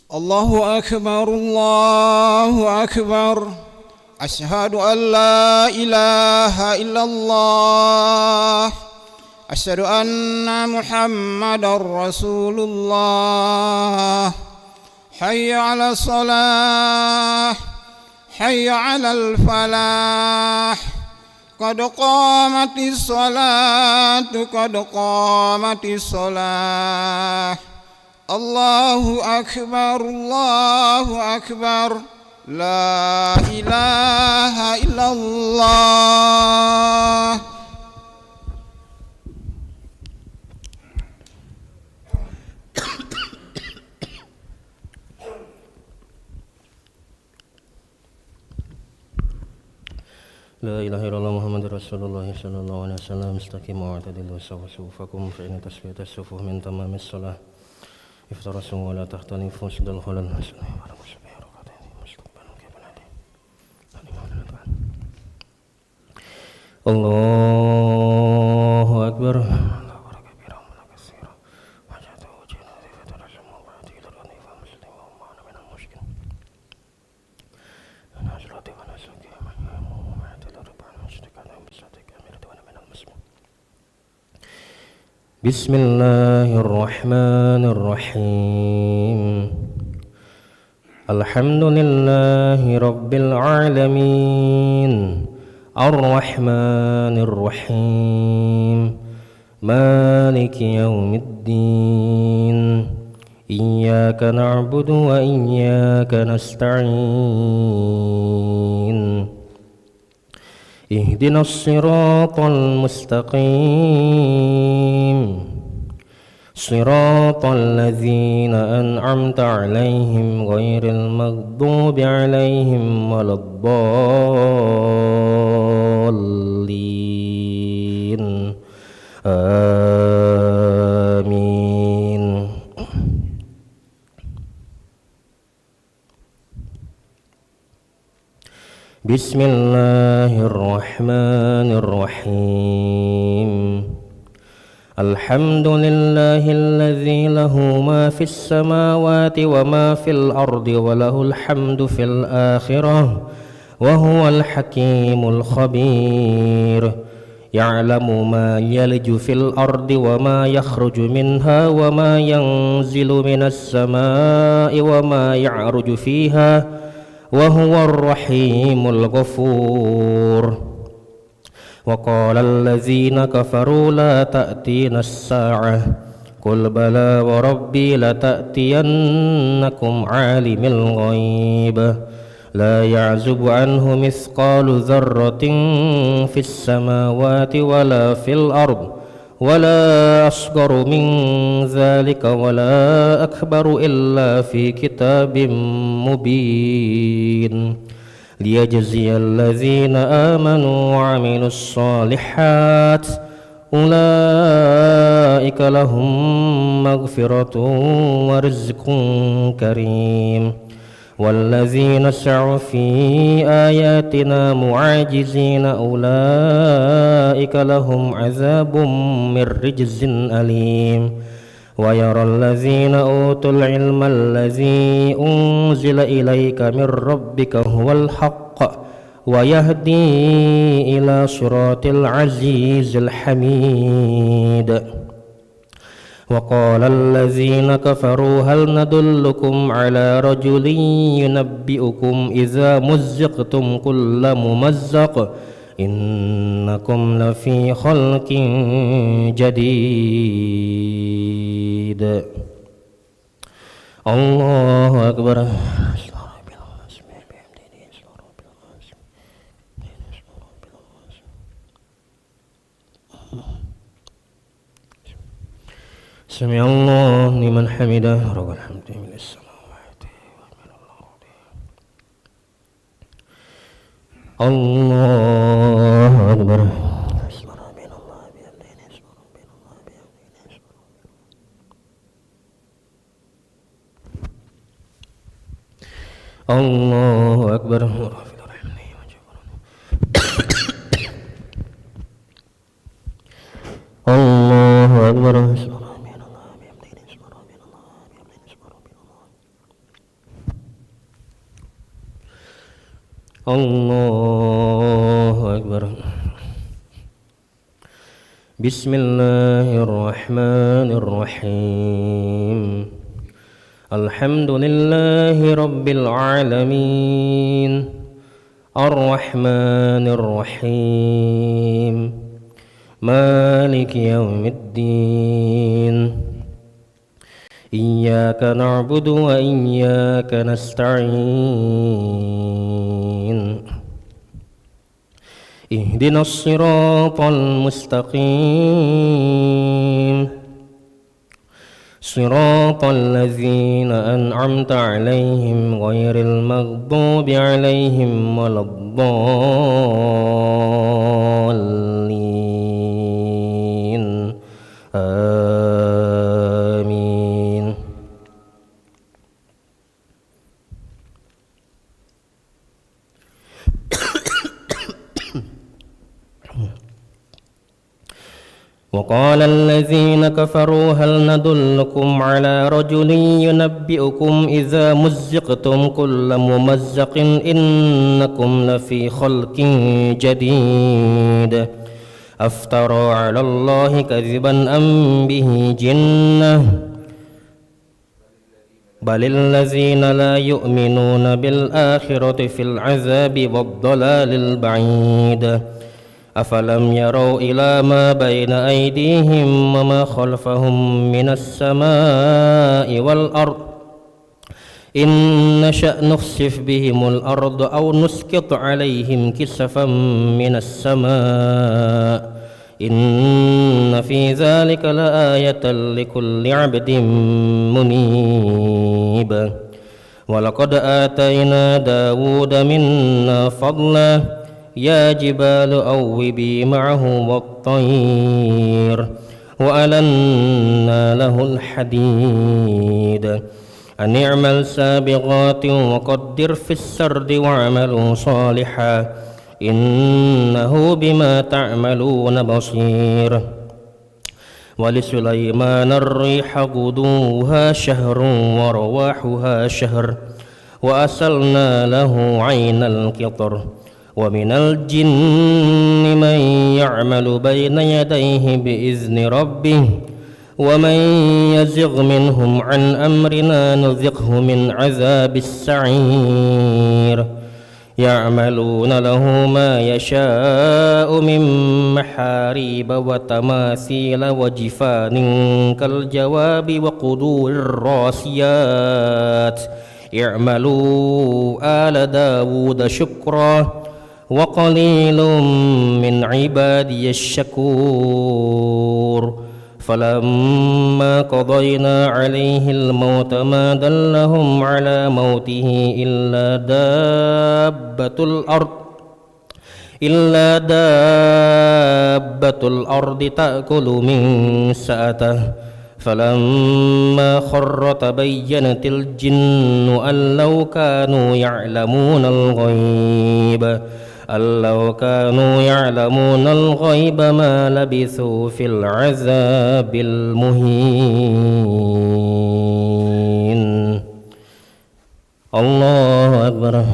الله أكبر الله أكبر. أشهد أن لا إله إلا الله. أشهد أن محمدا رسول الله. حي على الصلاة حي على الفلاح. قد قامت الصلاة قد قامت الصلاة. الله أكبر الله أكبر. لا إله إلا الله. لا إله إلا الله محمد رسول الله صلى الله عليه وسلم. استقيموا واعتدلوا سووا صفوفكم فإن تسوية الصفوف من تمام الصلاة. افترسوا ولا تختلفوا سد الخلل. الله أكبر. بسم الله الرحمن الرحيم. الحمد لله رب العالمين الرحمن الرحيم مالك يوم الدين. إياك نعبد وإياك نستعين. اهدنا الصراط المستقيم صراط الذين أنعمت عليهم غير المغضوب عليهم ولا الضالين آمين. بسم الله الرحمن الرحيم. الحمد لله الذي له ما في السماوات وما في الأرض وله الحمد في الآخرة وهو الحكيم الخبير. يعلم ما يلج في الأرض وما يخرج منها وما ينزل من السماء وما يعرج فيها وهو الرحيم الغفور. وقال الذين كفروا لا تأتينا الساعة قل بلى وربي لتأتينكم عالم الغيب لا يعزب عنه مثقال ذرة في السماوات ولا في الأرض ولا أصغر من ذلك ولا أكبر إلا في كتاب مبين. ليجزي الذين آمنوا وعملوا الصالحات أولئك لهم مغفرة ورزق كريم. والذين سعوا في آياتنا معاجزين أولئك لهم عذاب من رجز أليم. ويرى الذين أوتوا العلم الذي أنزل إليك من ربك هو الحق ويهدي إلى صراط العزيز الحميد. وقال الذين كفروا هل ندلكم على رجل ينبئكم إذا مزقتم كل ممزق إنكم لفي خلق جديد. الله أكبر. سمع الله لمن حمده رب الحمد من السماوات ومن الأرض. الله أكبر. الله أكبر. الله أكبر. الله أكبر. بسم الله الرحمن الرحيم. الحمد لله رب العالمين الرحمن الرحيم مالك يوم الدين إياك نعبد وإياك نستعين اهدنا الصراط المستقيم صراط الذين أنعمت عليهم غير المغضوب عليهم ولا الضالين آمين. وقال الذين كفروا هل ندلكم على رجل ينبئكم إذا مزقتم كل ممزق إنكم لفي خلق جديد أفترى على الله كذبا أم به جنة بل الذين لا يؤمنون بالآخرة في العذاب والضلال البعيد أفلم يروا إلى ما بين أيديهم وما خلفهم من السماء والأرض إن نشأ نخسف بهم الأرض أو نسقط عليهم كسفا من السماء إن في ذلك لآية لكل عبد منيب. ولقد آتينا داود منا فضلا يا جبال أوبي معه والطير وألنا له الحديد أن اعمل سابغات وقدر في السرد واعملوا صالحا إنه بما تعملون بصير. ولسليمان الريح غدوها شهر ورواحها شهر وأسلنا له عين القطر ومن الجن من يعمل بين يديه بإذن ربه ومن يزغ منهم عن أمرنا نذقه من عذاب السعير. يعملون له ما يشاء من محاريب وتماثيل وجفان كالجواب وقدور الراسيات اعملوا آل داود شكرا وقليل من عبادي الشكور. فلما قضينا عليه الموت ما دلهم على موته إلا دابة الأرض تأكل من سأته فلما خر تبينت الجن أن لو كانوا يعلمون الغيب ما لبثوا في العذاب المهين. الله أكبر.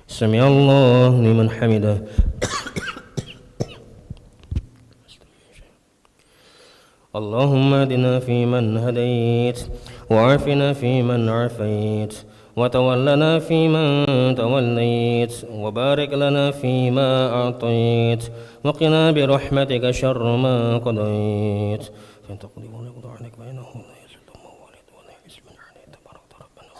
سمع الله لمن حمده. اللهم اهدنا فيمن هديت وعافنا فيمن عافيت وتولنا فيمن توليت وبارك لنا فيما أعطيت وقنا برحمتك شر ما قضيت فإن تقضي ولا يقضى عليك فإنه لا يذل من واليت ولا يعز من عاديت تبارك ربنا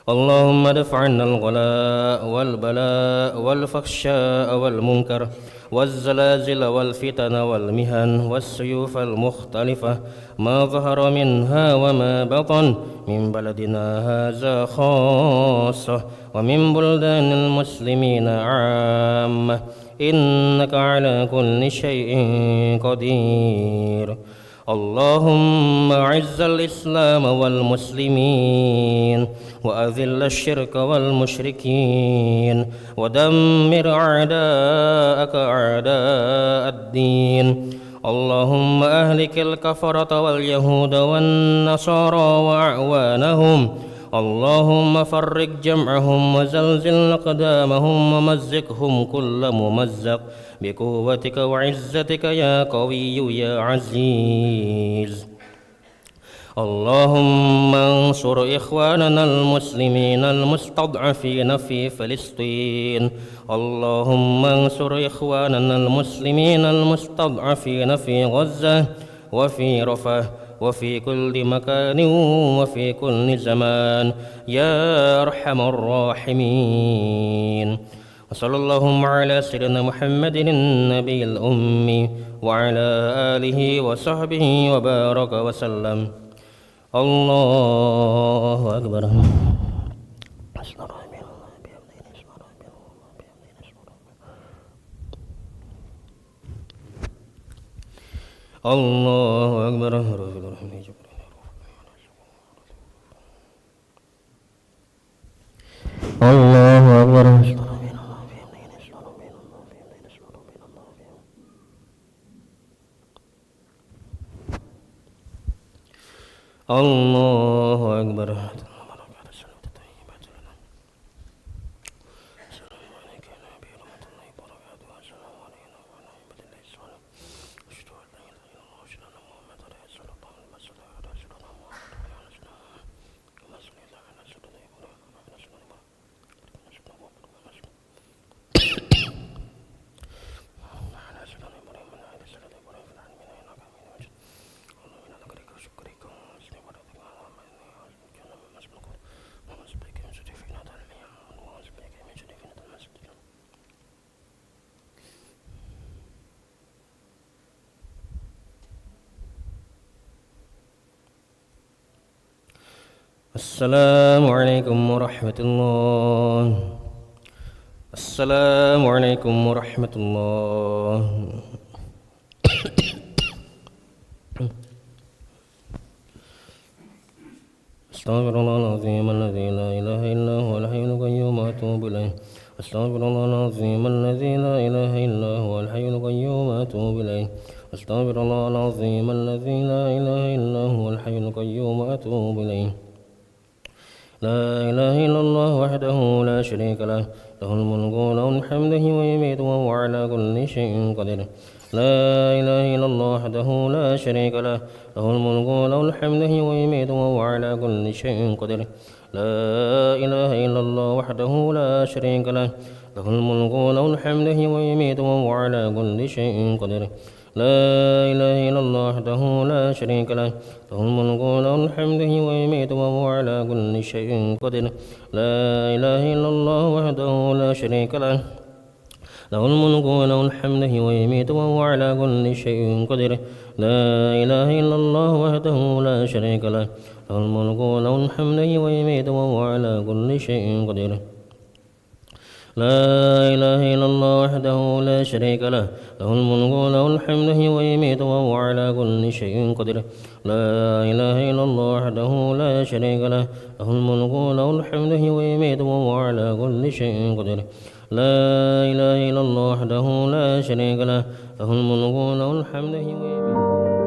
اللهم ادفع عنا الغلاء والبلاء والفحشاء والمنكر والزلازل والفتن والمهن والسيوف المختلفة ما ظهر منها وما بطن من بلدنا هذا خاصة ومن بلدان المسلمين عامة إنك على كل شيء قدير. اللهم أعز الإسلام والمسلمين وأذل الشرك والمشركين ودمر أعداءك أعداء الدين. اللهم أهلك الكفرة واليهود والنصارى وأعوانهم. اللهم فرق جمعهم وزلزل أقدامهم ومزقهم كل ممزق بقوتك وعزتك يا قوي يا عزيز. اللهم انصر إخواننا المسلمين المستضعفين في فلسطين. اللهم انصر إخواننا المسلمين المستضعفين في غزة وفي رفح وفي كل مكان وفي كل زمان يا أرحم الراحمين. وصلى اللهم على سيدنا محمد النبي الأمي وعلى آله وصحبه وبارك وسلم. الله أكبر. الله أكبر. الله أكبر. الله أكبر. السلام عليكم ورحمة الله. السلام عليكم ورحمة الله. أستغفر الله العظيم الذي لا إله إلا هو الحي القيوم وأتوب إليه. أستغفر الله العظيم الذي لا إله إلا هو الحي القيوم وأتوب إليه. أستغفر الله العظيم الذي لا إله إلا هو الحي القيوم وأتوب إليه. لا إله إلا الله وحده لا شريك له له الملك وله الحمد ويميت وهو على كل شيء قدير. لا إله إلا الله وحده لا شريك له له الملك وله الحمد ويميت وهو على كل شيء قدير. لا إله إلا الله وحده لا شريك له له الملك وله الحمد ويميت وهو على كل شيء قدير. لا إله إلا الله وحده لا شريك له له الملك وله الحمد ويميت وهو على كل شيء قدير. لا إله إلا الله وحده لا شريك له له الملك وله الحمد ويميت وهو على كل شيء قدير. لا إله إلا الله وحده لا شريك له له الملك وله الحمد ويميت وهو على كل شيء قدير. لا إله إلا الله وحده لا شريك له له الملك وله الحمد ويميت وهو على كل شيء قدير. لا إله إلا الله وحده لا شريك له له الملك وله الحمد ويميت وهو على كل شيء قدير. لا إله إلا الله وحده لا شريك له له الملك وله الحمد ويميت.